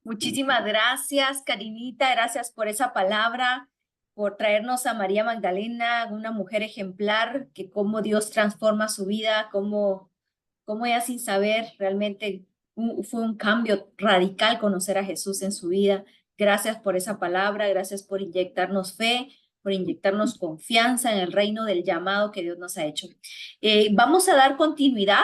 Muchísimas gracias, Karinita. Gracias por esa palabra, por traernos a María Magdalena, una mujer ejemplar, que cómo Dios transforma su vida, cómo ella sin saber realmente fue un cambio radical conocer a Jesús en su vida. Gracias por esa palabra, gracias por inyectarnos fe, por inyectarnos confianza en el reino del llamado que Dios nos ha hecho. Vamos a dar continuidad.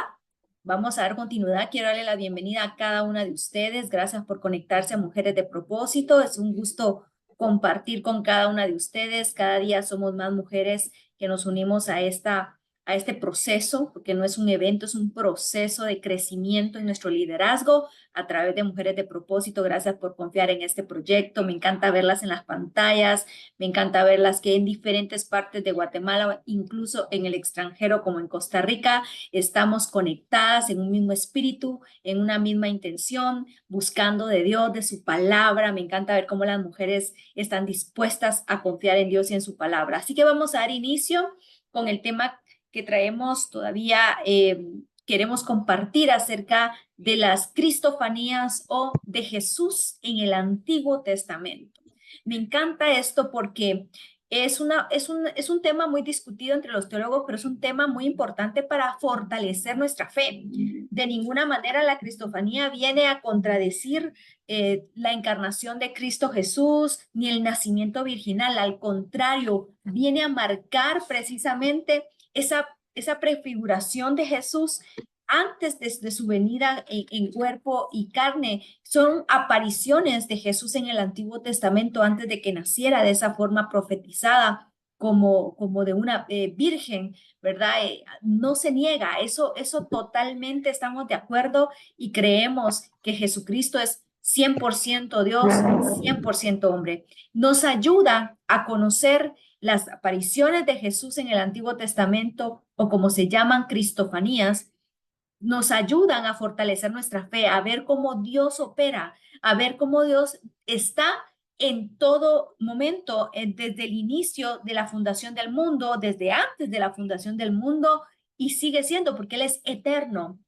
Vamos a dar continuidad. Quiero darle la bienvenida a cada una de ustedes. Gracias por conectarse a Mujeres de Propósito. Es un gusto compartir con cada una de ustedes. Cada día somos más mujeres que nos unimos a este proceso, porque no es un evento, es un proceso de crecimiento en nuestro liderazgo a través de Mujeres de Propósito. Gracias por confiar en este proyecto. Me encanta verlas en las pantallas, me encanta verlas que en diferentes partes de Guatemala, incluso en el extranjero como en Costa Rica, estamos conectadas en un mismo espíritu, en una misma intención, buscando de Dios, de su palabra. Me encanta ver cómo las mujeres están dispuestas a confiar en Dios y en su palabra. Así que vamos a dar inicio con el tema que traemos todavía. Queremos compartir acerca de las cristofanías o de Jesús en el Antiguo Testamento. Me encanta esto porque es un tema muy discutido entre los teólogos, pero es un tema muy importante para fortalecer nuestra fe. De ninguna manera la cristofanía viene a contradecir la encarnación de Cristo Jesús ni el nacimiento virginal. Al contrario, viene a marcar precisamente esa prefiguración de Jesús antes de su venida en cuerpo y carne. Son apariciones de Jesús en el Antiguo Testamento antes de que naciera de esa forma profetizada como de una virgen, ¿verdad? No se niega, eso totalmente estamos de acuerdo y creemos que Jesucristo es 100% Dios, 100% hombre. Nos ayuda a conocer las apariciones de Jesús en el Antiguo Testamento, o como se llaman, cristofanías. Nos ayudan a fortalecer nuestra fe, a ver cómo Dios opera, a ver cómo Dios está en todo momento, desde el inicio de la fundación del mundo, desde antes de la fundación del mundo, y sigue siendo, porque Él es eterno.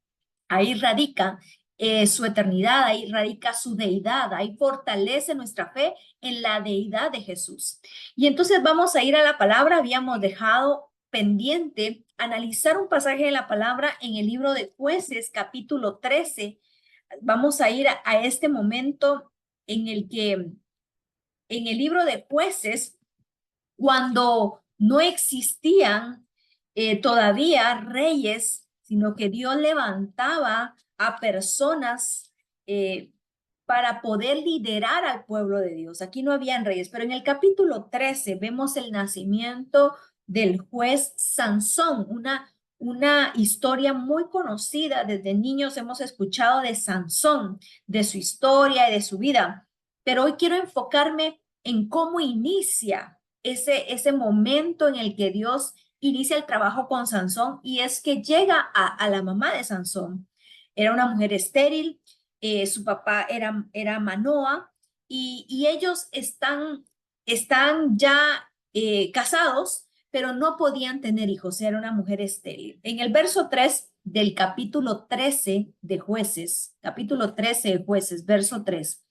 Ahí radica su eternidad, ahí radica su deidad, ahí fortalece nuestra fe en la deidad de Jesús. Y entonces vamos a ir a la palabra. Habíamos dejado pendiente analizar un pasaje de la palabra en el libro de Jueces, capítulo 13. Vamos a ir a este momento en el que en el libro de Jueces, cuando no existían todavía reyes, sino que Dios levantaba a personas para poder liderar al pueblo de Dios. Aquí no habían reyes, pero en el capítulo 13 vemos el nacimiento del juez Sansón, una historia muy conocida. Desde niños hemos escuchado de Sansón, de su historia y de su vida, pero hoy quiero enfocarme en cómo inicia ese momento en el que Dios inicia el trabajo con Sansón, y es que llega a la mamá de Sansón. Era una mujer estéril, su papá era Manoa, y ellos están ya casados, pero no podían tener hijos. Era una mujer estéril. En el verso 3 del capítulo 13 de Jueces, capítulo 13 de Jueces, verso 3,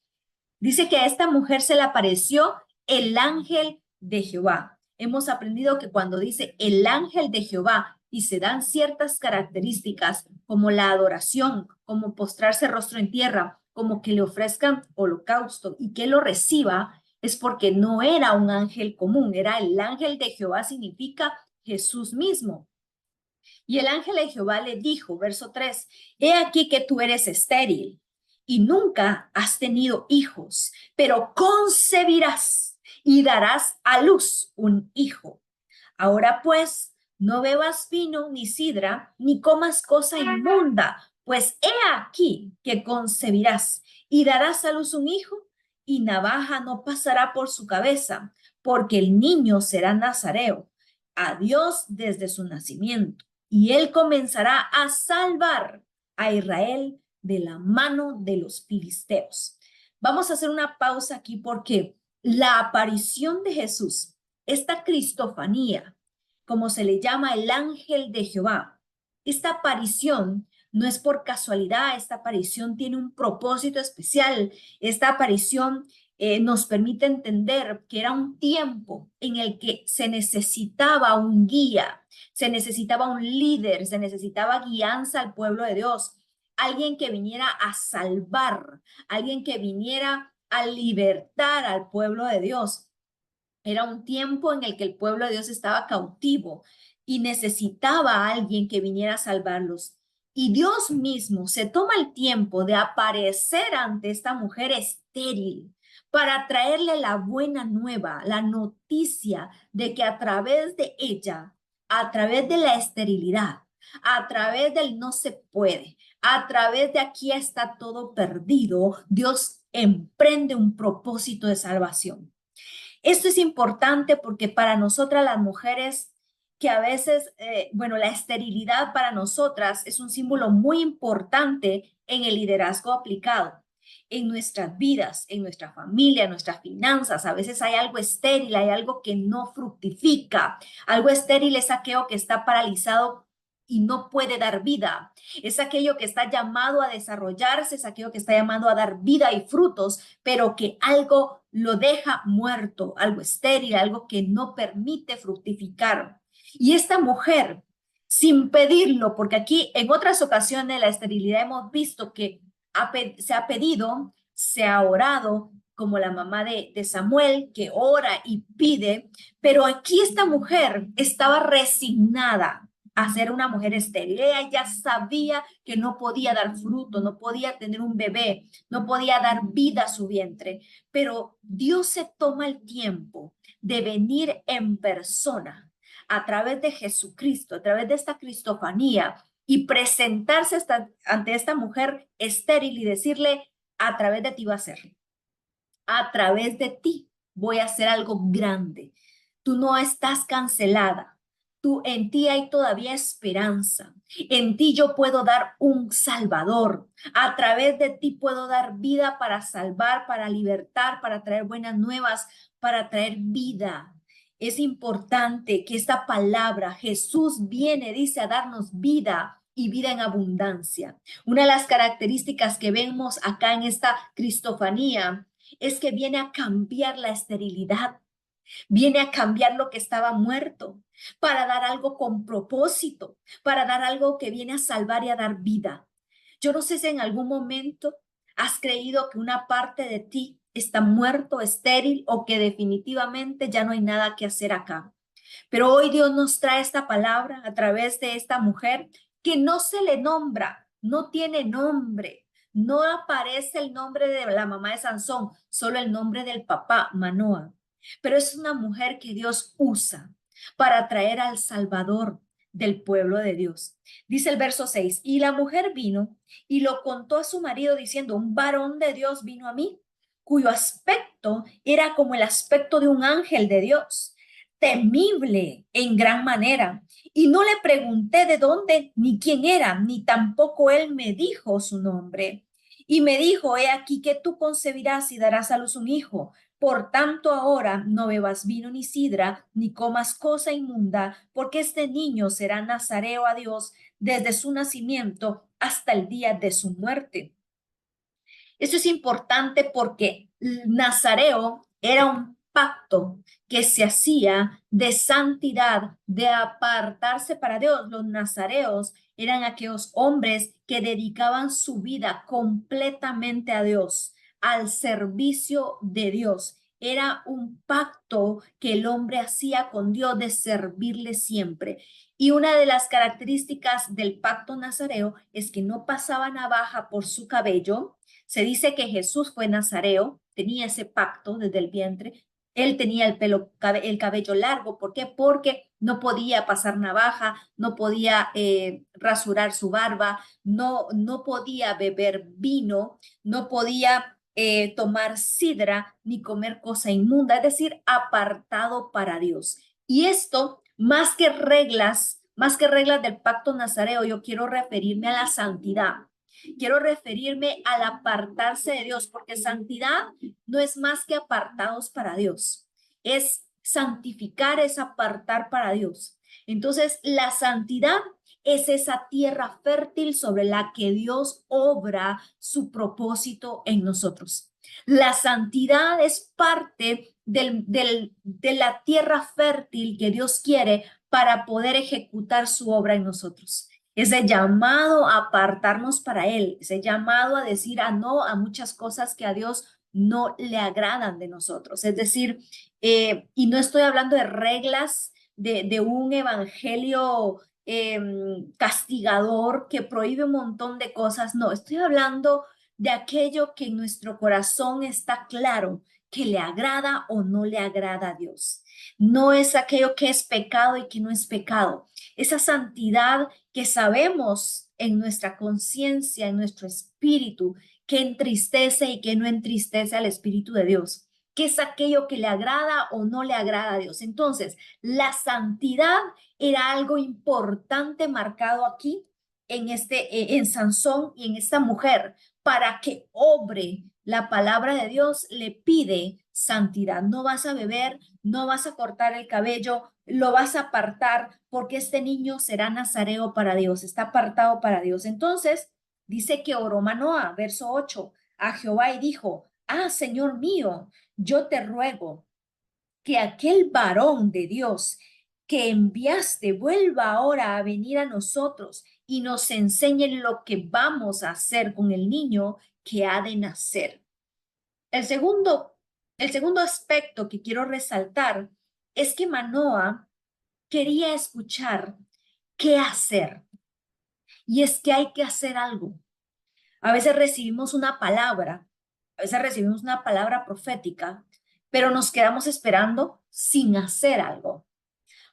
dice que a esta mujer se le apareció el ángel de Jehová. Hemos aprendido que cuando dice el ángel de Jehová y se dan ciertas características como la adoración, como postrarse rostro en tierra, como que le ofrezcan holocausto y que lo reciba, es porque no era un ángel común, era el ángel de Jehová, significa Jesús mismo. Y el ángel de Jehová le dijo, verso 3, he aquí que tú eres estéril y nunca has tenido hijos, pero concebirás y darás a luz un hijo. Ahora pues, no bebas vino ni sidra, ni comas cosa inmunda, pues he aquí que concebirás y darás a luz un hijo, y navaja no pasará por su cabeza, porque el niño será nazareo a Dios desde su nacimiento, y él comenzará a salvar a Israel de la mano de los filisteos. Vamos a hacer una pausa aquí porque la aparición de Jesús, esta cristofanía, como se le llama el ángel de Jehová, esta aparición No es por casualidad, esta aparición tiene un propósito especial. Esta aparición nos permite entender que era un tiempo en el que se necesitaba un guía, se necesitaba un líder, se necesitaba guianza al pueblo de Dios, alguien que viniera a salvar, alguien que viniera a libertar al pueblo de Dios. Era un tiempo en el que el pueblo de Dios estaba cautivo y necesitaba a alguien que viniera a salvarlos. Y Dios mismo se toma el tiempo de aparecer ante esta mujer estéril para traerle la buena nueva, la noticia de que a través de ella, a través de la esterilidad, a través del no se puede, a través de aquí está todo perdido, Dios emprende un propósito de salvación. Esto es importante porque para nosotras las mujeres, que a veces, bueno, la esterilidad para nosotras es un símbolo muy importante en el liderazgo aplicado. En nuestras vidas, en nuestra familia, en nuestras finanzas, a veces hay algo estéril, hay algo que no fructifica. Algo estéril es aquello que está paralizado y no puede dar vida. Es aquello que está llamado a desarrollarse, es aquello que está llamado a dar vida y frutos, pero que algo lo deja muerto, algo estéril, algo que no permite fructificar. Y esta mujer, sin pedirlo, porque aquí en otras ocasiones la esterilidad hemos visto que se ha pedido, se ha orado, como la mamá de Samuel, que ora y pide, pero aquí esta mujer estaba resignada a ser una mujer estéril. Ella ya sabía que no podía dar fruto, no podía tener un bebé, no podía dar vida a su vientre, pero Dios se toma el tiempo de venir en persona a través de Jesucristo, a través de esta cristofanía y presentarse ante esta mujer estéril y decirle, a través de ti va a ser, a través de ti voy a hacer algo grande. Tú no estás cancelada. Tú, en ti hay todavía esperanza. En ti yo puedo dar un salvador. A través de ti puedo dar vida para salvar, para libertar, para traer buenas nuevas, para traer vida. Es importante que esta palabra, Jesús viene, dice, a darnos vida y vida en abundancia. Una de las características que vemos acá en esta cristofanía es que viene a cambiar la esterilidad, viene a cambiar lo que estaba muerto, para dar algo con propósito, para dar algo que viene a salvar y a dar vida. Yo no sé si en algún momento has creído que una parte de ti está muerto, estéril o que definitivamente ya no hay nada que hacer acá. Pero hoy Dios nos trae esta palabra a través de esta mujer que no se le nombra, no tiene nombre. No aparece el nombre de la mamá de Sansón, solo el nombre del papá, Manoa. Pero es una mujer que Dios usa para traer al Salvador del pueblo de Dios. Dice el verso 6, y la mujer vino y lo contó a su marido diciendo, un varón de Dios vino a mí, cuyo aspecto era como el aspecto de un ángel de Dios, temible en gran manera. Y no le pregunté de dónde ni quién era, ni tampoco él me dijo su nombre. Y me dijo, he aquí que tú concebirás y darás a luz un hijo. Por tanto, ahora no bebas vino ni sidra, ni comas cosa inmunda, porque este niño será nazareo a Dios desde su nacimiento hasta el día de su muerte. Eso es importante porque Nazareo era un pacto que se hacía de santidad, de apartarse para Dios. Los nazareos eran aquellos hombres que dedicaban su vida completamente a Dios, al servicio de Dios. Era un pacto que el hombre hacía con Dios de servirle siempre. Y una de las características del pacto nazareo es que no pasaba navaja por su cabello. Se dice que Jesús fue nazareo, tenía ese pacto desde el vientre. Él tenía el cabello largo. ¿Por qué? Porque no podía pasar navaja, no podía rasurar su barba, no podía beber vino, no podía tomar sidra ni comer cosa inmunda, es decir, apartado para Dios. Y esto, más que reglas del pacto nazareo, yo quiero referirme a la santidad. Quiero referirme al apartarse de Dios, porque santidad no es más que apartados para Dios. Es santificar, es apartar para Dios. Entonces, la santidad es esa tierra fértil sobre la que Dios obra su propósito en nosotros. La santidad es parte de la tierra fértil que Dios quiere para poder ejecutar su obra en nosotros. Ese llamado a apartarnos para Él, ese llamado a decir a no a muchas cosas que a Dios no le agradan de nosotros. Es decir, y no estoy hablando de reglas de un evangelio castigador que prohíbe un montón de cosas. No, estoy hablando de aquello que en nuestro corazón está claro que le agrada o no le agrada a Dios. No es aquello que es pecado y que no es pecado. Esa santidad que sabemos en nuestra conciencia, en nuestro espíritu, que entristece y que no entristece al Espíritu de Dios, que es aquello que le agrada o no le agrada a Dios. Entonces, la santidad era algo importante marcado aquí en Sansón y en esta mujer para que obre la palabra de Dios. Le pide santidad. No vas a beber, no vas a cortar el cabello, lo vas a apartar porque este niño será nazareo para Dios, está apartado para Dios. Entonces, dice que oró Manoa, verso 8, a Jehová y dijo, Señor mío, yo te ruego que aquel varón de Dios que enviaste vuelva ahora a venir a nosotros y nos enseñe lo que vamos a hacer con el niño que ha de nacer. El segundo, el segundo aspecto que quiero resaltar es que Manoa quería escuchar qué hacer. Y es que hay que hacer algo. A veces recibimos una palabra, a veces recibimos una palabra profética, pero nos quedamos esperando sin hacer algo.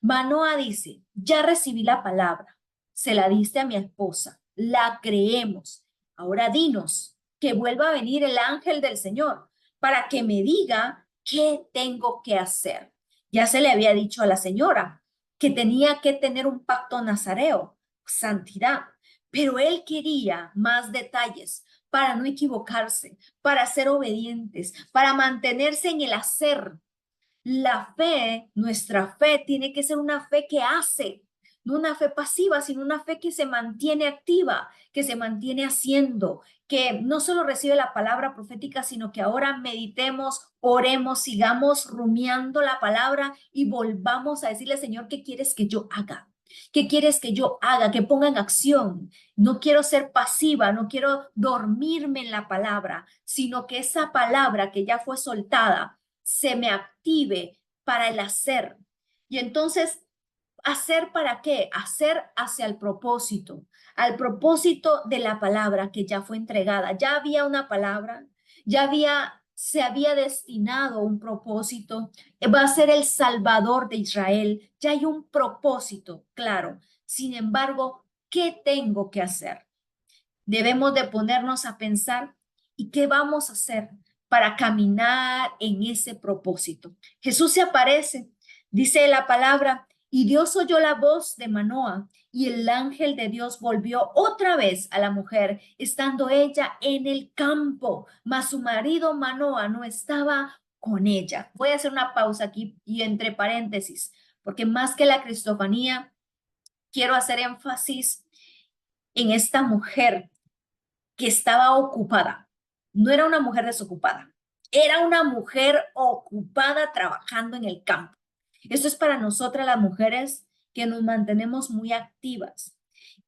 Manoa dice, ya recibí la palabra, se la diste a mi esposa, la creemos. Ahora dinos que vuelva a venir el ángel del Señor para que me diga qué tengo que hacer. Ya se le había dicho a la señora que tenía que tener un pacto nazareo, santidad, pero él quería más detalles para no equivocarse, para ser obedientes, para mantenerse en el hacer. La fe, nuestra fe, tiene que ser una fe que hace, no una fe pasiva, sino una fe que se mantiene activa, que se mantiene haciendo, que no solo recibe la palabra profética, sino que ahora meditemos, oremos, sigamos rumiando la palabra y volvamos a decirle, Señor, ¿qué quieres que yo haga? ¿Qué quieres que yo haga? Que ponga en acción. No quiero ser pasiva, no quiero dormirme en la palabra, sino que esa palabra que ya fue soltada se me active para el hacer. Y entonces, ¿hacer para qué? Hacer hacia el propósito, al propósito de la palabra que ya fue entregada. Ya había una palabra, se había destinado un propósito. Va a ser el Salvador de Israel. Ya hay un propósito, claro. Sin embargo, ¿qué tengo que hacer? Debemos de ponernos a pensar y qué vamos a hacer para caminar en ese propósito. Jesús se aparece, dice la palabra, y Dios oyó la voz de Manoa y el ángel de Dios volvió otra vez a la mujer, estando ella en el campo, mas su marido Manoa no estaba con ella. Voy a hacer una pausa aquí y entre paréntesis, porque más que la cristofanía, quiero hacer énfasis en esta mujer que estaba ocupada. No era una mujer desocupada, era una mujer ocupada trabajando en el campo. Esto es para nosotras las mujeres que nos mantenemos muy activas,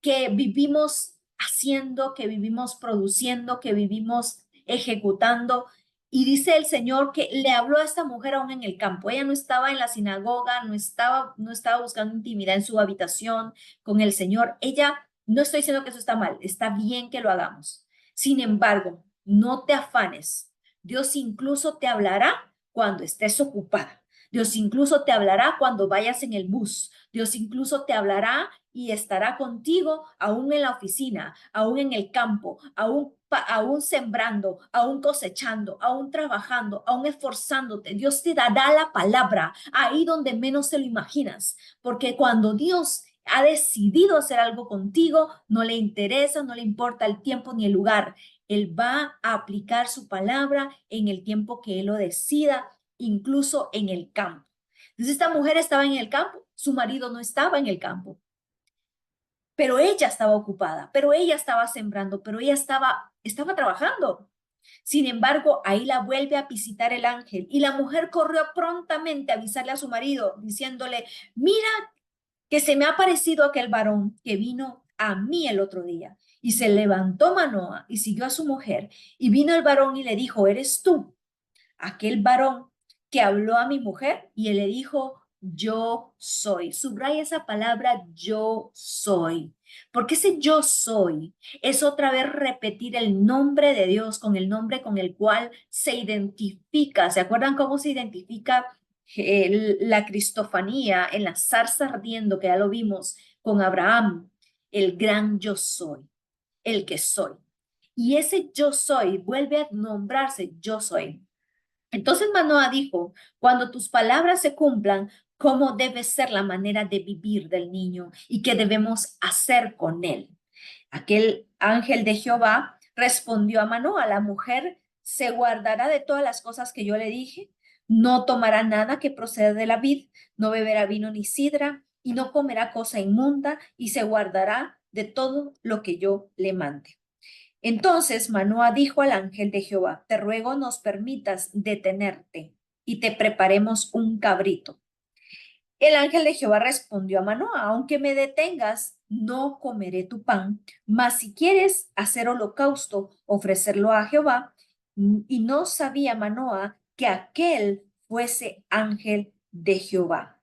que vivimos haciendo, que vivimos produciendo, que vivimos ejecutando. Y dice el Señor que le habló a esta mujer aún en el campo. Ella no estaba en la sinagoga, no estaba buscando intimidad en su habitación con el Señor. Ella, no estoy diciendo que eso está mal, está bien que lo hagamos. Sin embargo, no te afanes. Dios incluso te hablará cuando estés ocupada. Dios incluso te hablará cuando vayas en el bus. Dios incluso te hablará y estará contigo aún en la oficina, aún en el campo, aún sembrando, aún cosechando, aún trabajando, aún esforzándote. Dios te dará la palabra ahí donde menos te lo imaginas, porque cuando Dios ha decidido hacer algo contigo, no le interesa, no le importa el tiempo ni el lugar. Él va a aplicar su palabra en el tiempo que Él lo decida, incluso en el campo. Entonces esta mujer estaba en el campo, su marido no estaba en el campo. pero ella estaba ocupada, pero ella estaba sembrando, pero ella estaba trabajando. Sin embargo, ahí la vuelve a visitar el ángel y la mujer corrió prontamente a avisarle a su marido, diciéndole, mira que se me ha parecido aquel varón que vino a mí el otro día. Y se levantó Manoa y siguió a su mujer. Y vino el varón y le dijo, ¿eres tú aquel varón que habló a mi mujer? Y él le dijo, yo soy. Subraya esa palabra, yo soy. Porque ese yo soy es otra vez repetir el nombre de Dios con el nombre con el cual se identifica. ¿Se acuerdan cómo se identifica la cristofanía en la zarza ardiendo, que ya lo vimos con Abraham? El gran yo soy, el que soy. Y ese yo soy vuelve a nombrarse yo soy. Entonces Manoah dijo, cuando tus palabras se cumplan, ¿cómo debe ser la manera de vivir del niño y qué debemos hacer con él? Aquel ángel de Jehová respondió a Manoah, la mujer se guardará de todas las cosas que yo le dije, no tomará nada que proceda de la vid, no beberá vino ni sidra, y no comerá cosa inmunda, y se guardará de todo lo que yo le mande. Entonces Manoah dijo al ángel de Jehová, te ruego nos permitas detenerte y te preparemos un cabrito. El ángel de Jehová respondió a Manoah, aunque me detengas, no comeré tu pan, mas si quieres hacer holocausto, ofrecerlo a Jehová. Y no sabía Manoah que aquel fuese ángel de Jehová.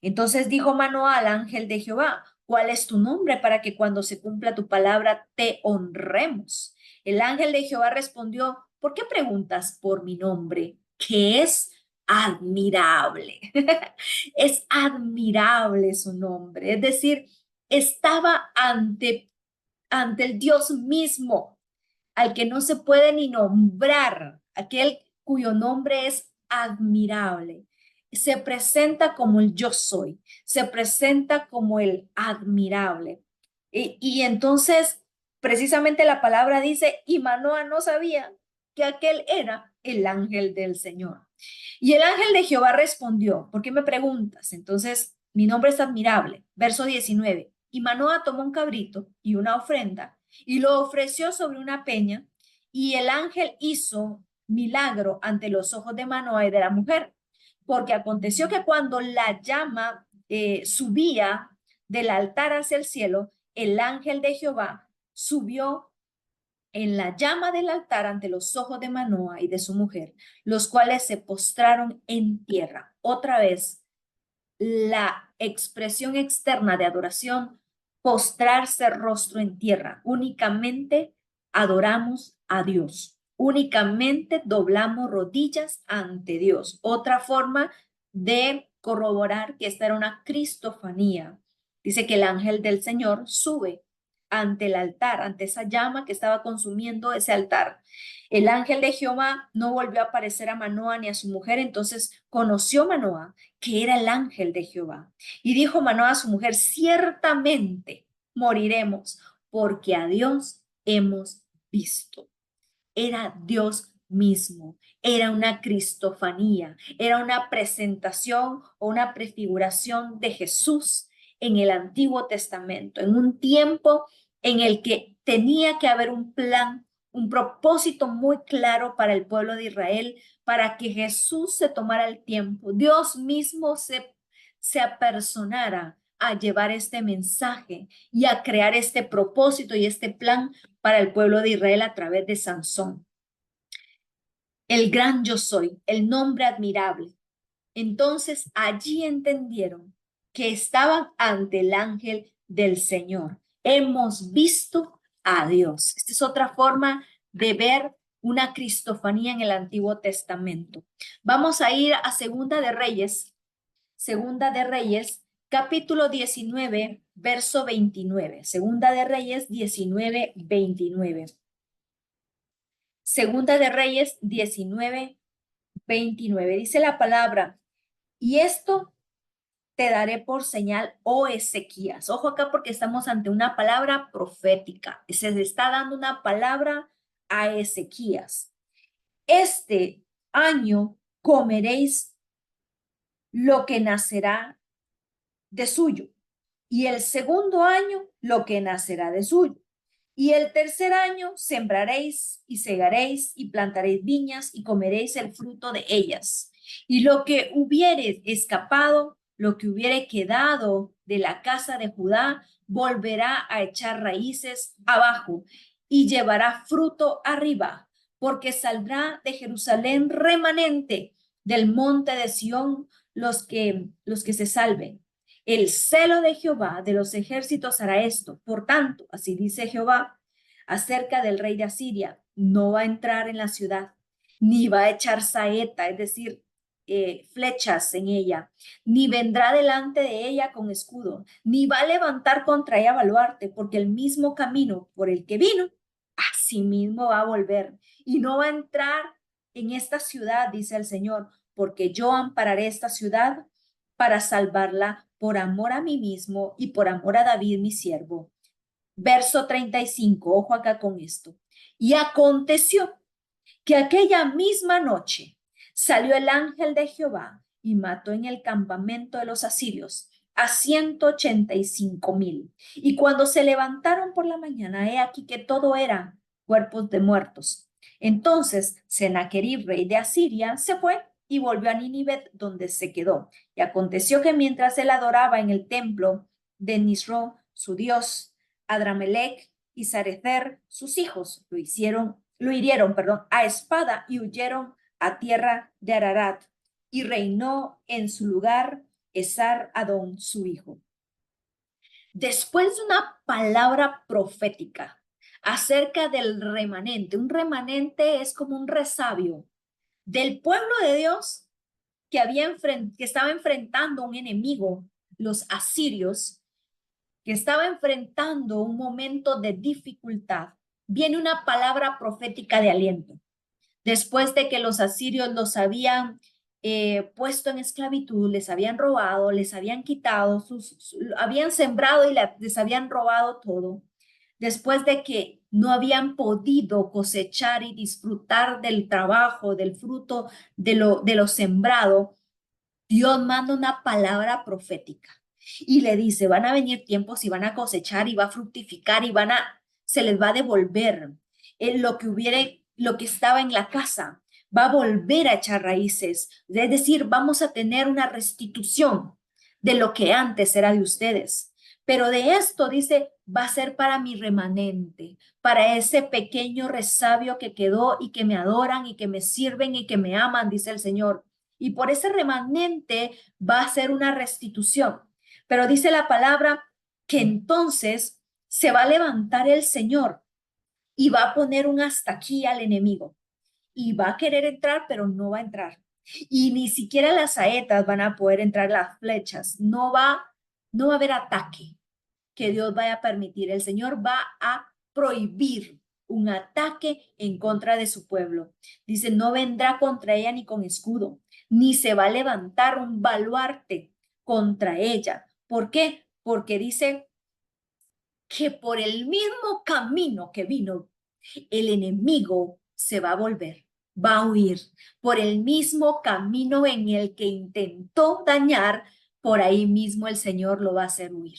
Entonces dijo Manoah al ángel de Jehová, ¿cuál es tu nombre para que cuando se cumpla tu palabra te honremos? El ángel de Jehová respondió, ¿por qué preguntas por mi nombre? Que es admirable. Es admirable su nombre. Es decir, estaba ante el Dios mismo, al que no se puede ni nombrar, aquel cuyo nombre es admirable. Se presenta como el yo soy, se presenta como el admirable. Y entonces, precisamente la palabra dice, y Manoah no sabía que aquel era el ángel del Señor. Y el ángel de Jehová respondió, ¿por qué me preguntas? Entonces, mi nombre es admirable. Verso 19. Y Manoah tomó un cabrito y una ofrenda y lo ofreció sobre una peña, y el ángel hizo milagro ante los ojos de Manoah y de la mujer, porque aconteció que cuando la llama subía del altar hacia el cielo, el ángel de Jehová subió en la llama del altar ante los ojos de Manoah y de su mujer, los cuales se postraron en tierra. Otra vez, la expresión externa de adoración, postrarse rostro en tierra. Únicamente adoramos a Dios. Únicamente doblamos rodillas ante Dios. Otra forma de corroborar que esta era una cristofanía. Dice que el ángel del Señor sube ante el altar, ante esa llama que estaba consumiendo ese altar. El ángel de Jehová no volvió a aparecer a Manoah ni a su mujer, entonces conoció Manoah que era el ángel de Jehová. Y dijo Manoah a su mujer, ciertamente moriremos porque a Dios hemos visto. Era Dios mismo, era una cristofanía, era una presentación o una prefiguración de Jesús en el Antiguo Testamento, en un tiempo en el que tenía que haber un plan, un propósito muy claro para el pueblo de Israel, para que Jesús se tomara el tiempo, Dios mismo se apersonara a llevar este mensaje y a crear este propósito y este plan para el pueblo de Israel a través de Sansón. El gran yo soy, el nombre admirable. Entonces allí entendieron que estaban ante el ángel del Señor. Hemos visto a Dios. Esta es otra forma de ver una cristofanía en el Antiguo Testamento. Vamos a ir a Segunda de Reyes, capítulo 19, verso 29. Segunda de Reyes 19, 29. Segunda de Reyes 19, 29. Dice la palabra, y esto te daré por señal, oh Ezequías. Ojo acá porque estamos ante una palabra profética. Se le está dando una palabra a Ezequías. Este año comeréis lo que nacerá de suyo, y el segundo año lo que nacerá de suyo. Y el tercer año sembraréis y segaréis y plantaréis viñas y comeréis el fruto de ellas. Y lo que hubiere escapado, lo que hubiere quedado de la casa de Judá, volverá a echar raíces abajo y llevará fruto arriba, porque saldrá de Jerusalén remanente del monte de Sión los que se salven. El celo de Jehová de los ejércitos hará esto. Por tanto, así dice Jehová acerca del rey de Asiria, no va a entrar en la ciudad, ni va a echar saeta, es decir, flechas en ella, ni vendrá delante de ella con escudo, ni va a levantar contra ella baluarte, porque el mismo camino por el que vino, así mismo va a volver, y no va a entrar en esta ciudad, dice el Señor, porque yo ampararé esta ciudad para salvarla por amor a mí mismo y por amor a David, mi siervo. Verso 35, ojo acá con esto. Y aconteció que aquella misma noche salió el ángel de Jehová y mató en el campamento de los asirios a 185,000. Y cuando se levantaron por la mañana, he aquí que todo eran cuerpos de muertos. Entonces Sennacherib, rey de Asiria, se fue y volvió a Nínive, donde se quedó. Y aconteció que mientras él adoraba en el templo de Nisro, su dios, Adramelech y Sarecer, sus hijos, lo hirieron, a espada y huyeron a tierra de Ararat, y reinó en su lugar Esar Adón, su hijo. Después de una palabra profética acerca del remanente, un remanente es como un resabio del pueblo de Dios que estaba enfrentando un enemigo, los asirios, que estaba enfrentando un momento de dificultad, viene una palabra profética de aliento. Después de que los asirios los habían puesto en esclavitud, les habían robado, les habían quitado, habían sembrado y les habían robado todo. Después de que no habían podido cosechar y disfrutar del trabajo, del fruto de lo sembrado, Dios manda una palabra profética y le dice, van a venir tiempos y van a cosechar y va a fructificar y se les va a devolver lo que estaba en la casa, va a volver a echar raíces. Es decir, vamos a tener una restitución de lo que antes era de ustedes. Pero de esto dice, va a ser para mi remanente, para ese pequeño resabio que quedó y que me adoran y que me sirven y que me aman, dice el Señor. Y por ese remanente va a ser una restitución. Pero dice la palabra que entonces se va a levantar el Señor y va a poner un hasta aquí al enemigo. Y va a querer entrar, pero no va a entrar. Y ni siquiera las saetas van a poder entrar, las flechas. No va a haber ataque que Dios vaya a permitir. El Señor va a prohibir un ataque en contra de su pueblo. Dice, no vendrá contra ella ni con escudo, ni se va a levantar un baluarte contra ella. ¿Por qué? Porque dice que por el mismo camino que vino, el enemigo se va a volver, va a huir. Por el mismo camino en el que intentó dañar, por ahí mismo el Señor lo va a hacer huir.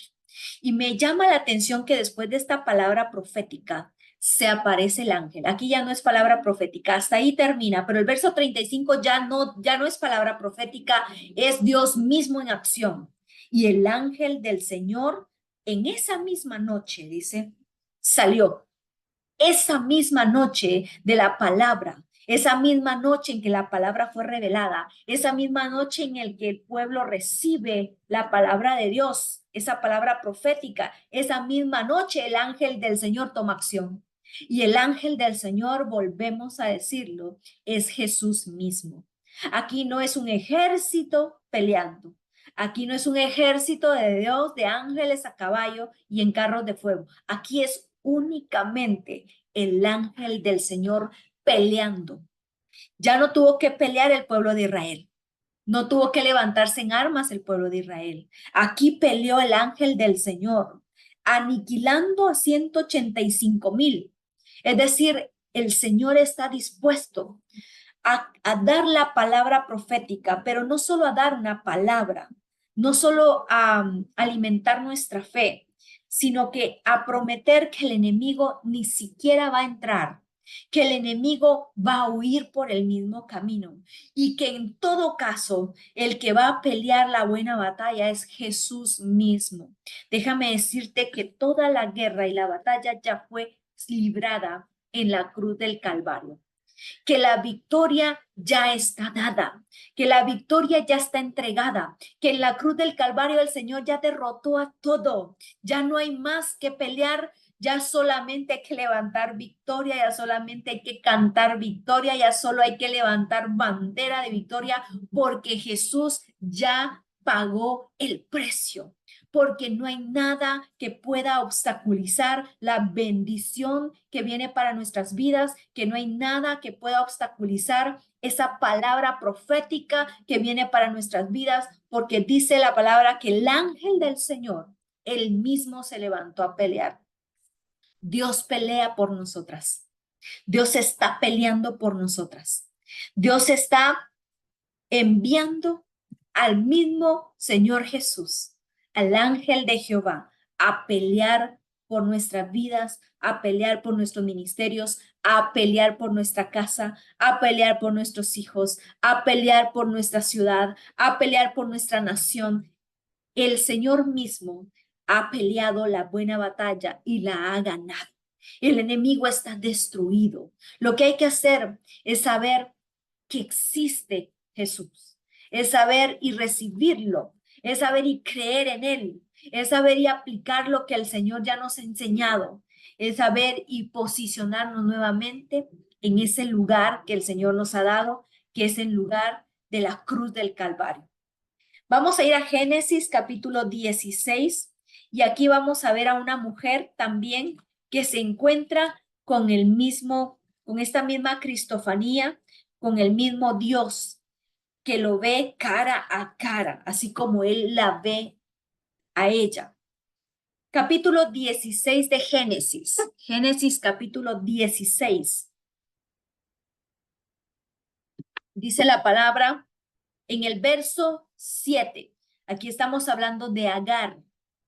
Y me llama la atención que después de esta palabra profética se aparece el ángel. Aquí ya no es palabra profética, hasta ahí termina, pero el verso 35 ya no es palabra profética, es Dios mismo en acción. Y el ángel del Señor en esa misma noche, dice, salió. Esa misma noche de la palabra, esa misma noche en que la palabra fue revelada, esa misma noche en el que el pueblo recibe la palabra de Dios, esa palabra profética, esa misma noche el ángel del Señor toma acción. Y el ángel del Señor, volvemos a decirlo, es Jesús mismo. Aquí no es un ejército peleando. Aquí no es un ejército de Dios, de ángeles a caballo y en carros de fuego. Aquí es únicamente el ángel del Señor peleando. Ya no tuvo que pelear el pueblo de Israel. No tuvo que levantarse en armas el pueblo de Israel. Aquí peleó el ángel del Señor, aniquilando a 185,000. Es decir, el Señor está dispuesto a dar la palabra profética, pero no solo a dar una palabra, no solo a alimentar nuestra fe, sino que a prometer que el enemigo ni siquiera va a entrar, que el enemigo va a huir por el mismo camino y que en todo caso el que va a pelear la buena batalla es Jesús mismo. Déjame decirte que toda la guerra y la batalla ya fue librada en la cruz del Calvario, que la victoria ya está dada, que la victoria ya está entregada, que en la cruz del Calvario el Señor ya derrotó a todo, ya no hay más que pelear, ya solamente hay que levantar victoria, ya solamente hay que cantar victoria, ya solo hay que levantar bandera de victoria, porque Jesús ya pagó el precio, porque no hay nada que pueda obstaculizar la bendición que viene para nuestras vidas, que no hay nada que pueda obstaculizar esa palabra profética que viene para nuestras vidas, porque dice la palabra que el ángel del Señor, él mismo se levantó a pelear. Dios pelea por nosotras. Dios está peleando por nosotras. Dios está enviando al mismo Señor Jesús, al ángel de Jehová, a pelear por nuestras vidas, a pelear por nuestros ministerios, a pelear por nuestra casa, a pelear por nuestros hijos, a pelear por nuestra ciudad, a pelear por nuestra nación. El Señor mismo ha peleado la buena batalla y la ha ganado. El enemigo está destruido. Lo que hay que hacer es saber que existe Jesús, es saber y recibirlo, es saber y creer en él, es saber y aplicar lo que el Señor ya nos ha enseñado, es saber y posicionarnos nuevamente en ese lugar que el Señor nos ha dado, que es el lugar de la cruz del Calvario. Vamos a ir a Génesis capítulo 16 y aquí vamos a ver a una mujer también que se encuentra con con esta misma cristofanía, con el mismo Dios, que lo ve cara a cara, así como él la ve a ella. Capítulo 16 de Génesis. Génesis capítulo 16. Dice la palabra en el verso 7. Aquí estamos hablando de Agar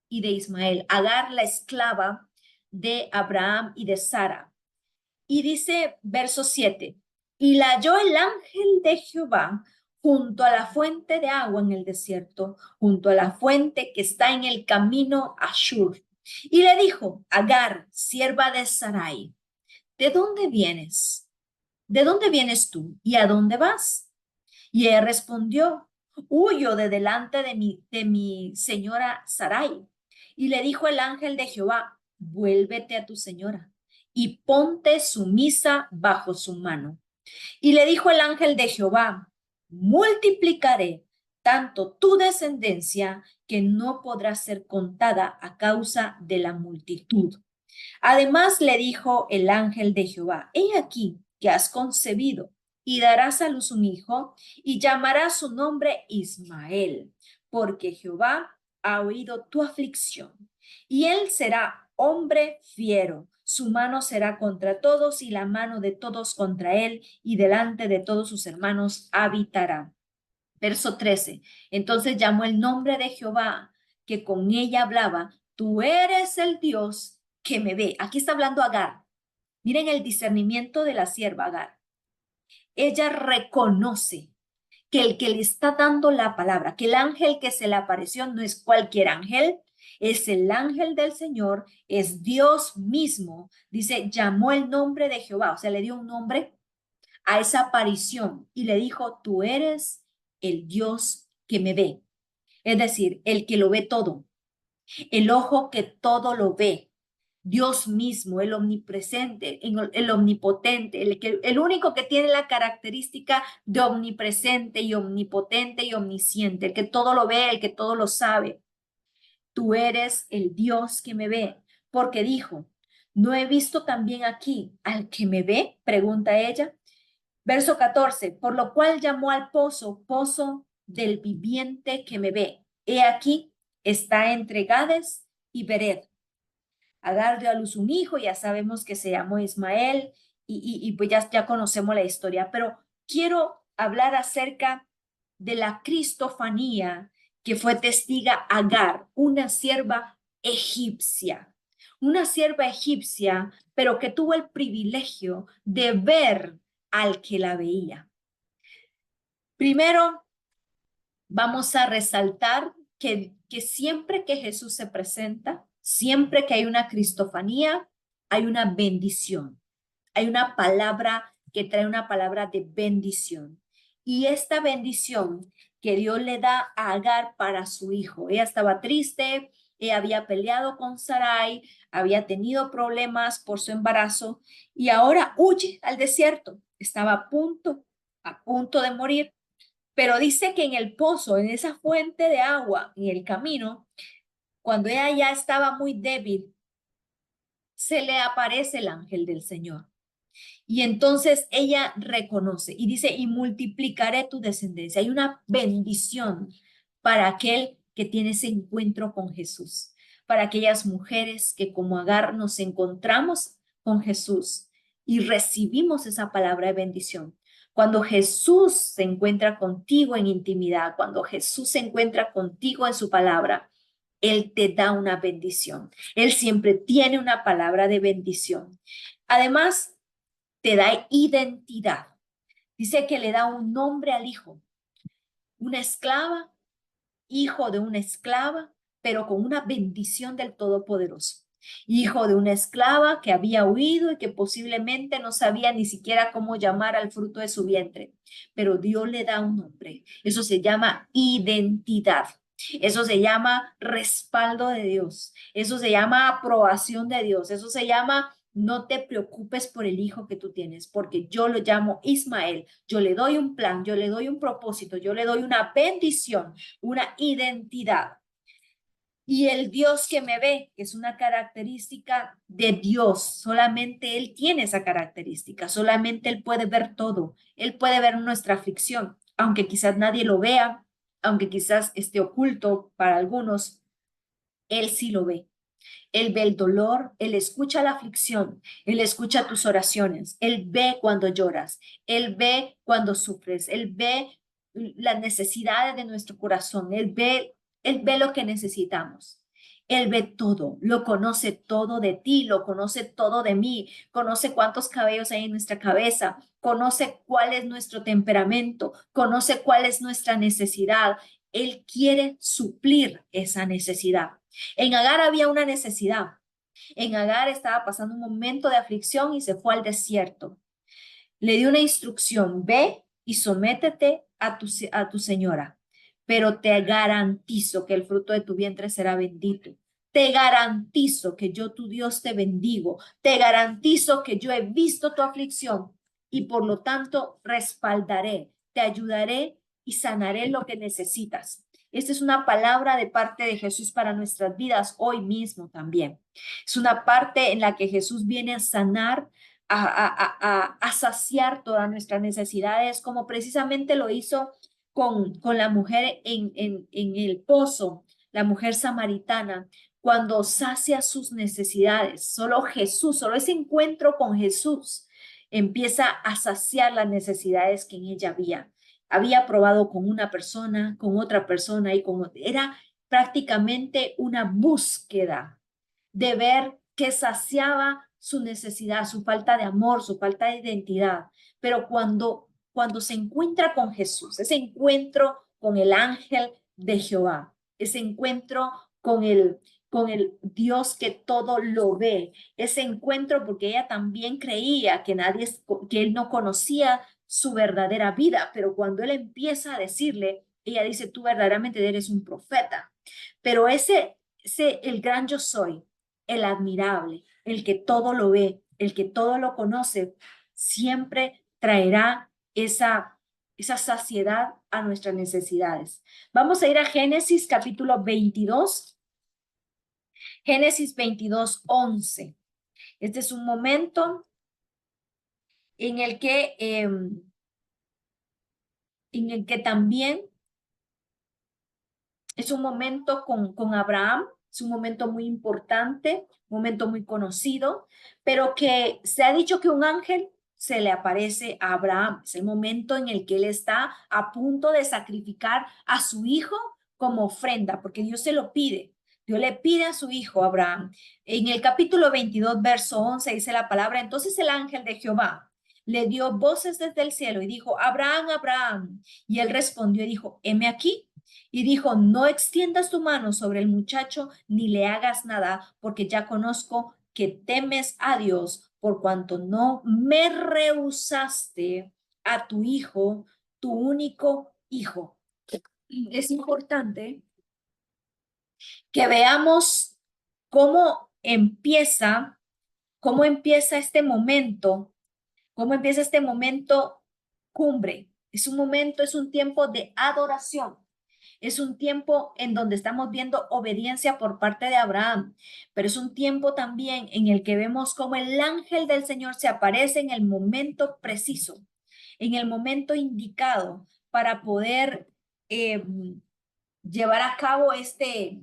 y de Ismael. Agar, la esclava de Abraham y de Sara. Y dice verso 7, y la halló el ángel de Jehová junto a la fuente de agua en el desierto, junto a la fuente que está en el camino a Shur. Y le dijo, Agar, sierva de Sarai, ¿de dónde vienes? ¿De dónde vienes tú? ¿Y a dónde vas? Y ella respondió, huyo de delante de mi señora Sarai. Y le dijo el ángel de Jehová, vuélvete a tu señora y ponte sumisa bajo su mano. Y le dijo el ángel de Jehová, multiplicaré tanto tu descendencia que no podrá ser contada a causa de la multitud. Además le dijo el ángel de Jehová, he aquí que has concebido y darás a luz un hijo y llamarás su nombre Ismael, porque Jehová ha oído tu aflicción. Y él será hombre fiero, su mano será contra todos y la mano de todos contra él, y delante de todos sus hermanos habitará. Verso 13. Entonces llamó el nombre de Jehová, que con ella hablaba, tú eres el Dios que me ve. Aquí está hablando Agar. Miren el discernimiento de la sierva Agar. Ella reconoce que el que le está dando la palabra, que el ángel que se le apareció no es cualquier ángel, es el ángel del Señor, es Dios mismo. Dice, llamó el nombre de Jehová, o sea, le dio un nombre a esa aparición y le dijo, tú eres el Dios que me ve. Es decir, el que lo ve todo, el ojo que todo lo ve. Dios mismo, el omnipresente, el omnipotente, el único que tiene la característica de omnipresente y omnipotente y omnisciente, el que todo lo ve, el que todo lo sabe. Tú eres el Dios que me ve, porque dijo, ¿no he visto también aquí al que me ve? Pregunta ella. Verso 14, por lo cual llamó al pozo, pozo del viviente que me ve. He aquí, está entre Gades y Bered. Agar dio a luz un hijo, ya sabemos que se llamó Ismael y pues ya conocemos la historia, pero quiero hablar acerca de la cristofanía que fue testiga Agar, una sierva egipcia. Una sierva egipcia, pero que tuvo el privilegio de ver al que la veía. Primero, vamos a resaltar que siempre que Jesús se presenta, siempre que hay una cristofanía, hay una bendición. Hay una palabra que trae una palabra de bendición. Y esta bendición que Dios le da a Agar para su hijo. Ella estaba triste, ella había peleado con Sarai, había tenido problemas por su embarazo y ahora huye al desierto. Estaba a punto de morir. Pero dice que en el pozo, en esa fuente de agua, en el camino, cuando ella ya estaba muy débil, se le aparece el ángel del Señor. Y entonces ella reconoce y dice, y multiplicaré tu descendencia. Hay una bendición para aquel que tiene ese encuentro con Jesús, para aquellas mujeres que como Agar nos encontramos con Jesús y recibimos esa palabra de bendición. Cuando Jesús se encuentra contigo en intimidad, cuando Jesús se encuentra contigo en su palabra, Él te da una bendición. Él siempre tiene una palabra de bendición. Además, te da identidad. Dice que le da un nombre al hijo, una esclava, hijo de una esclava, pero con una bendición del Todopoderoso. Hijo de una esclava que había huido y que posiblemente no sabía ni siquiera cómo llamar al fruto de su vientre, pero Dios le da un nombre. Eso se llama identidad. Eso se llama respaldo de Dios. Eso se llama aprobación de Dios. Eso se llama no te preocupes por el hijo que tú tienes, porque yo lo llamo Ismael. Yo le doy un plan, yo le doy un propósito, yo le doy una bendición, una identidad. Y el Dios que me ve, que es una característica de Dios, solamente Él tiene esa característica, solamente Él puede ver todo, Él puede ver nuestra aflicción, aunque quizás nadie lo vea, aunque quizás esté oculto para algunos, Él sí lo ve. Él ve el dolor, Él escucha la aflicción, Él escucha tus oraciones, Él ve cuando lloras, Él ve cuando sufres, Él ve las necesidades de nuestro corazón, Él ve lo que necesitamos. Él ve todo, lo conoce todo de ti, lo conoce todo de mí, conoce cuántos cabellos hay en nuestra cabeza, conoce cuál es nuestro temperamento, conoce cuál es nuestra necesidad. Él quiere suplir esa necesidad. En Agar había una necesidad. En Agar estaba pasando un momento de aflicción y se fue al desierto. Le dio una instrucción, ve y sométete a tu señora, pero te garantizo que el fruto de tu vientre será bendito. Te garantizo que yo, tu Dios, te bendigo. Te garantizo que yo he visto tu aflicción y por lo tanto respaldaré, te ayudaré y sanaré lo que necesitas. Esta es una palabra de parte de Jesús para nuestras vidas hoy mismo también. Es una parte en la que Jesús viene a sanar, a saciar todas nuestras necesidades, como precisamente lo hizo con la mujer en el pozo, la mujer samaritana, cuando sacia sus necesidades. Solo Jesús, solo ese encuentro con Jesús empieza a saciar las necesidades que en ella había. Había probado con una persona, con otra persona y con otra. Era prácticamente una búsqueda de ver que saciaba su necesidad, su falta de amor, su falta de identidad. Pero cuando se encuentra con Jesús, ese encuentro con el ángel de Jehová, ese encuentro con el Dios que todo lo ve, ese encuentro porque ella también creía que él no conocía su verdadera vida, pero cuando él empieza a decirle, ella dice, tú verdaderamente eres un profeta. Pero el gran yo soy, el admirable, el que todo lo ve, el que todo lo conoce, siempre traerá esa saciedad a nuestras necesidades. Vamos a ir a Génesis capítulo 22. Génesis 22:11. Este es un momento en el que también es un momento con Abraham, es un momento muy importante, un momento muy conocido, pero que se ha dicho que un ángel se le aparece a Abraham. Es el momento en el que él está a punto de sacrificar a su hijo como ofrenda, porque Dios se lo pide. Dios le pide a su hijo Abraham. En el capítulo 22, verso 11, dice la palabra: entonces el ángel de Jehová le dio voces desde el cielo y dijo: Abraham, Abraham. Y él respondió y dijo: heme aquí. Y dijo: no extiendas tu mano sobre el muchacho ni le hagas nada, porque ya conozco que temes a Dios, por cuanto no me rehusaste a tu hijo, tu único hijo. Es importante que veamos cómo empieza, cómo empieza este momento, cómo empieza este momento cumbre. Es un momento, es un tiempo de adoración. Es un tiempo en donde estamos viendo obediencia por parte de Abraham, pero es un tiempo también en el que vemos cómo el ángel del Señor se aparece en el momento preciso, en el momento indicado para poder eh, llevar a cabo este,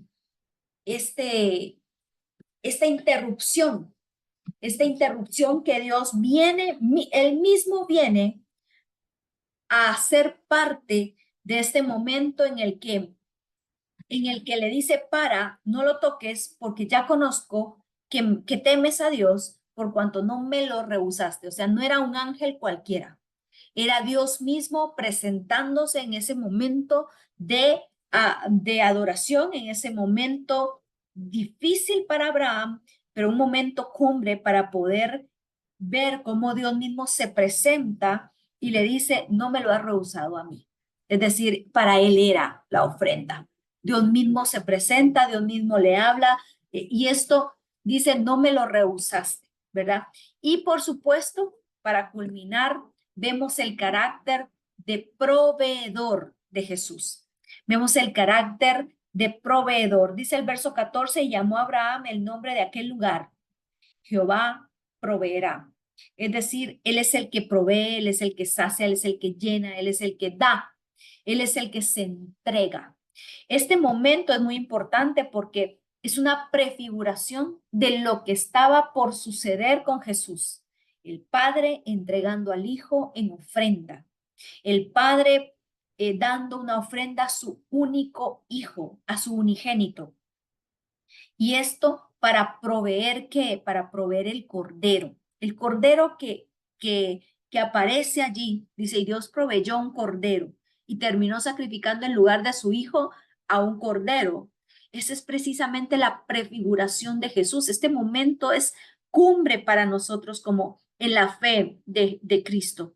esta interrupción que Dios viene, él mismo viene a ser parte de este momento en el que le dice: para, no lo toques, porque ya conozco que temes a Dios, por cuanto no me lo rehusaste. O sea, no era un ángel cualquiera, era Dios mismo presentándose en ese momento de adoración, en ese momento difícil para Abraham, pero un momento cumbre para poder ver cómo Dios mismo se presenta y le dice: no me lo has rehusado a mí. Es decir, para él era la ofrenda. Dios mismo se presenta, Dios mismo le habla, y esto dice: no me lo rehusaste, ¿verdad? Y por supuesto, para culminar, vemos el carácter de proveedor de Jesús. Vemos el carácter de proveedor. Dice el verso 14: y llamó a Abraham el nombre de aquel lugar: Jehová proveerá. Es decir, Él es el que provee, Él es el que sacia, Él es el que llena, Él es el que da, Él es el que se entrega. Este momento es muy importante porque es una prefiguración de lo que estaba por suceder con Jesús. El Padre entregando al Hijo en ofrenda. El Padre dando una ofrenda a su único Hijo, a su unigénito. Y esto para proveer ¿qué? Para proveer el cordero que aparece allí. Dice: y Dios proveyó un cordero y terminó sacrificando en lugar de su hijo a un cordero. Esa es precisamente la prefiguración de Jesús. Este momento es cumbre para nosotros como en la fe de Cristo.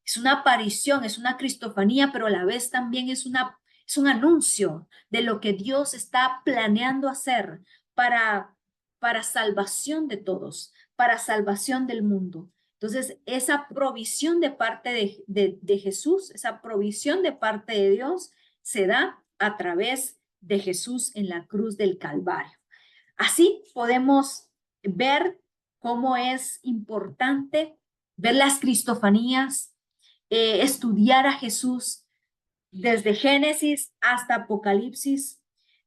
Es una aparición, es una cristofanía, pero a la vez también es un anuncio de lo que Dios está planeando hacer para, para salvación de todos, para salvación del mundo. Entonces, esa provisión de parte de Jesús, esa provisión de parte de Dios, se da a través de Jesús en la cruz del Calvario. Así podemos ver cómo es importante ver las cristofanías, estudiar a Jesús desde Génesis hasta Apocalipsis,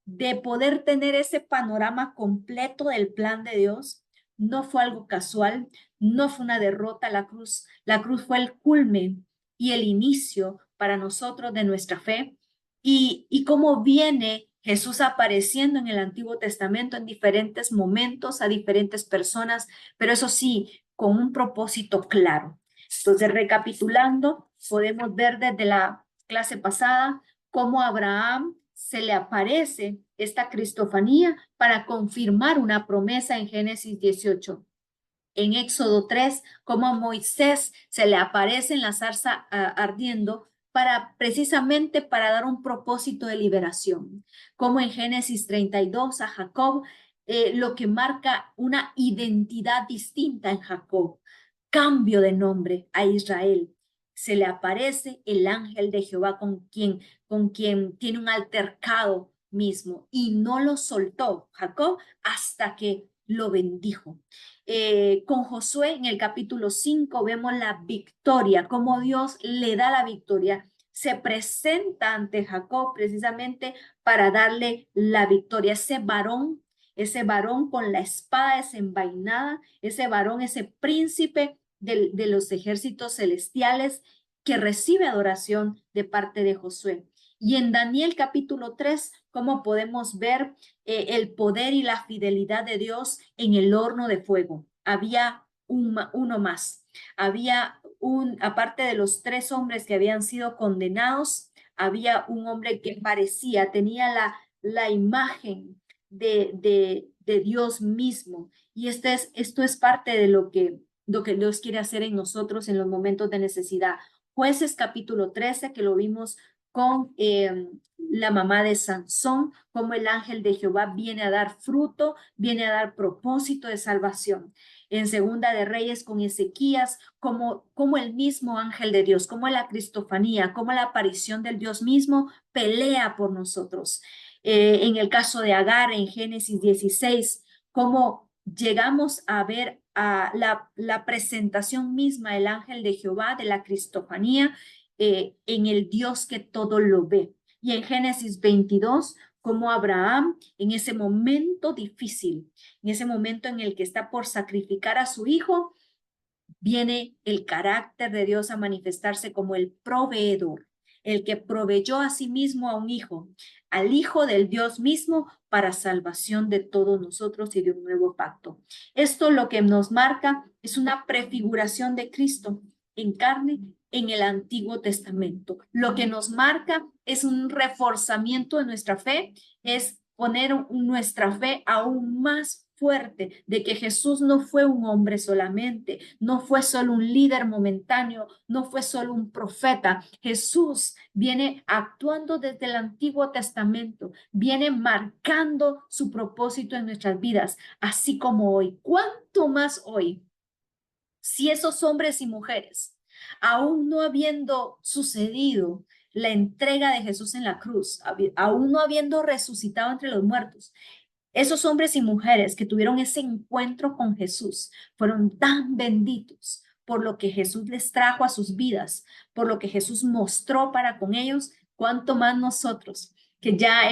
de poder tener ese panorama completo del plan de Dios. No fue algo casual, no fue una derrota la cruz. La cruz fue el culmen y el inicio para nosotros de nuestra fe. Y cómo viene Jesús apareciendo en el Antiguo Testamento en diferentes momentos a diferentes personas, pero eso sí, con un propósito claro. Entonces, recapitulando, podemos ver desde la clase pasada cómo a Abraham se le aparece esta cristofanía para confirmar una promesa en Génesis 18. En Éxodo 3, cómo a Moisés se le aparece en la zarza ardiendo precisamente para dar un propósito de liberación. Como en Génesis 32 a Jacob, lo que marca una identidad distinta en Jacob, cambio de nombre a Israel. Se le aparece el ángel de Jehová con quien tiene un altercado mismo y no lo soltó Jacob hasta que lo bendijo. Con Josué en el capítulo 5 vemos la victoria, cómo Dios le da la victoria. Se presenta ante Jacob precisamente para darle la victoria. Ese varón con la espada desenvainada, ese varón, ese príncipe de los ejércitos celestiales que recibe adoración de parte de Josué. Y en Daniel capítulo 3, cómo podemos ver el poder y la fidelidad de Dios en el horno de fuego. Había uno más. Había aparte de los 3 hombres que habían sido condenados, había un hombre que tenía la imagen de Dios mismo. Y esto es parte de lo que Dios quiere hacer en nosotros en los momentos de necesidad. Jueces capítulo 13, que lo vimos con la mamá de Sansón, como el ángel de Jehová viene a dar fruto, viene a dar propósito de salvación. En Segunda de Reyes con Ezequías, como el mismo ángel de Dios, como la cristofanía, como la aparición del Dios mismo pelea por nosotros. En el caso de Agar, en Génesis 16, como llegamos a ver a la presentación misma del ángel de Jehová, de la cristofanía, en el Dios que todo lo ve. Y en Génesis 22, como Abraham, en ese momento difícil, en ese momento en el que está por sacrificar a su hijo, viene el carácter de Dios a manifestarse como el proveedor, el que proveyó a sí mismo a un hijo, al hijo del Dios mismo para salvación de todos nosotros y de un nuevo pacto. Esto lo que nos marca es una prefiguración de Cristo en carne en el Antiguo Testamento. Lo que nos marca es un reforzamiento de nuestra fe, es poner nuestra fe aún más fuerte de que Jesús no fue un hombre solamente, no fue solo un líder momentáneo, no fue solo un profeta. Jesús viene actuando desde el Antiguo Testamento, viene marcando su propósito en nuestras vidas, así como hoy. ¿Cuánto más hoy? Si esos hombres y mujeres, aún no habiendo sucedido la entrega de Jesús en la cruz, aún no habiendo resucitado entre los muertos, esos hombres y mujeres que tuvieron ese encuentro con Jesús fueron tan benditos por lo que Jesús les trajo a sus vidas, por lo que Jesús mostró para con ellos, cuanto más nosotros que ya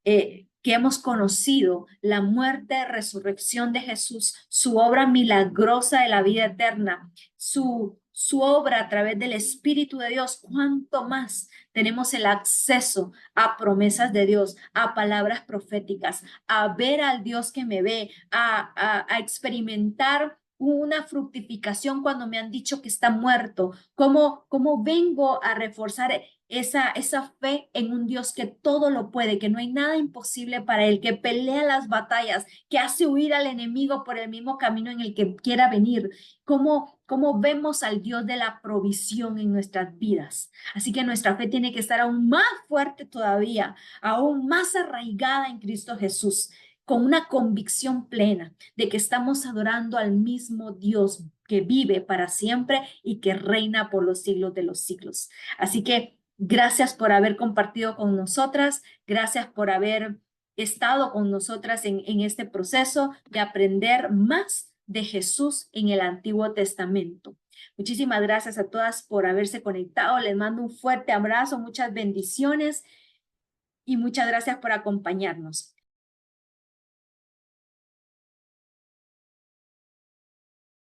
que hemos conocido la muerte, resurrección de Jesús, su obra milagrosa de la vida eterna, su obra a través del Espíritu de Dios, cuánto más tenemos el acceso a promesas de Dios, a palabras proféticas, a ver al Dios que me ve, a experimentar una fructificación cuando me han dicho que está muerto. ¿Cómo vengo a reforzar esa fe en un Dios que todo lo puede, que no hay nada imposible para él, que pelea las batallas, que hace huir al enemigo por el mismo camino en el que quiera venir? ¿Cómo vemos al Dios de la provisión en nuestras vidas? Así que nuestra fe tiene que estar aún más fuerte todavía, aún más arraigada en Cristo Jesús, con una convicción plena de que estamos adorando al mismo Dios que vive para siempre y que reina por los siglos de los siglos. Así que gracias por haber compartido con nosotras, gracias por haber estado con nosotras en este proceso de aprender más de Jesús en el Antiguo Testamento. Muchísimas gracias a todas por haberse conectado. Les mando un fuerte abrazo, muchas bendiciones y muchas gracias por acompañarnos.